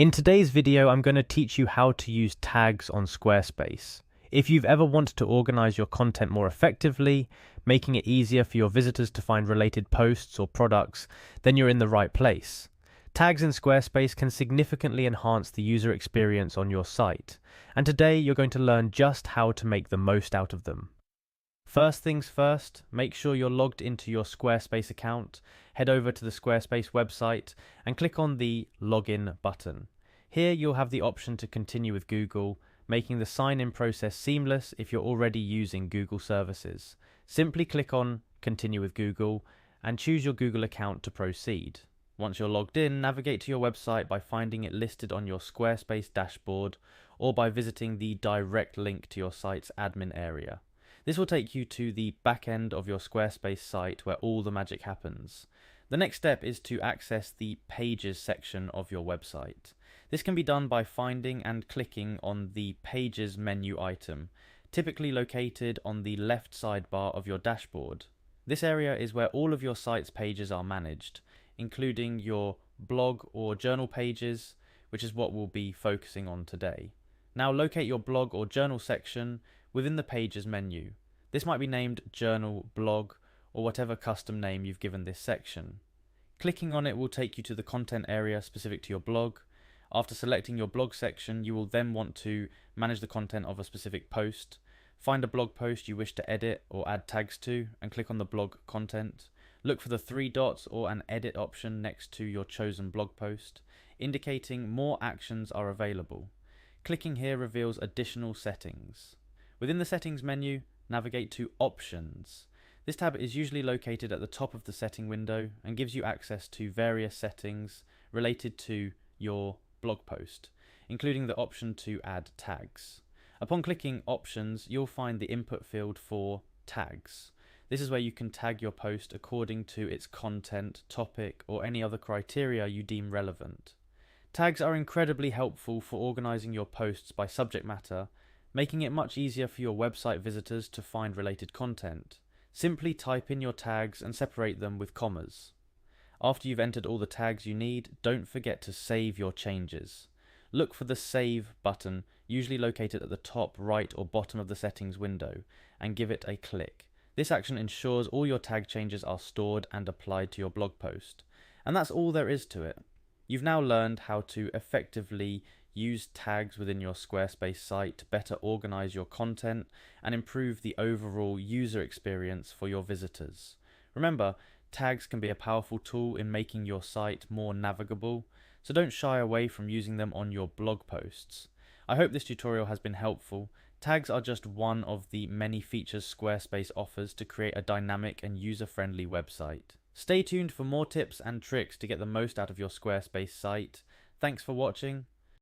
In today's video, I'm going to teach you how to use tags on Squarespace. If you've ever wanted to organize your content more effectively, making it easier for your visitors to find related posts or products, then you're in the right place. Tags in Squarespace can significantly enhance the user experience on your site, and today you're going to learn just how to make the most out of them. First things first, make sure you're logged into your Squarespace account, head over to the Squarespace website and click on the Login button. Here you'll have the option to continue with Google, making the sign-in process seamless if you're already using Google services. Simply click on Continue with Google and choose your Google account to proceed. Once you're logged in, navigate to your website by finding it listed on your Squarespace dashboard or by visiting the direct link to your site's admin area. This will take you to the back end of your Squarespace site where all the magic happens. The next step is to access the Pages section of your website. This can be done by finding and clicking on the Pages menu item, typically located on the left sidebar of your dashboard. This area is where all of your site's pages are managed, including your blog or journal pages, which is what we'll be focusing on today. Now locate your blog or journal section within the Pages menu. This might be named Journal, Blog, or whatever custom name you've given this section. Clicking on it will take you to the content area specific to your blog. After selecting your blog section, you will then want to manage the content of a specific post. Find a blog post you wish to edit or add tags to, and click on the blog content. Look for the three dots or an edit option next to your chosen blog post, indicating more actions are available. Clicking here reveals additional settings. Within the settings menu, navigate to Options. This tab is usually located at the top of the setting window and gives you access to various settings related to your blog post, including the option to add tags. Upon clicking Options, you'll find the input field for tags. This is where you can tag your post according to its content, topic, or any other criteria you deem relevant. Tags are incredibly helpful for organizing your posts by subject matter, making it much easier for your website visitors to find related content. Simply type in your tags and separate them with commas. After you've entered all the tags you need, don't forget to save your changes. Look for the Save button, usually located at the top right or bottom of the settings window, and give it a click. This action ensures all your tag changes are stored and applied to your blog post. And that's all there is to it. You've now learned how to effectively use tags within your Squarespace site to better organize your content and improve the overall user experience for your visitors. Remember, tags can be a powerful tool in making your site more navigable, so don't shy away from using them on your blog posts. I hope this tutorial has been helpful. Tags are just one of the many features Squarespace offers to create a dynamic and user-friendly website. Stay tuned for more tips and tricks to get the most out of your Squarespace site. Thanks for watching.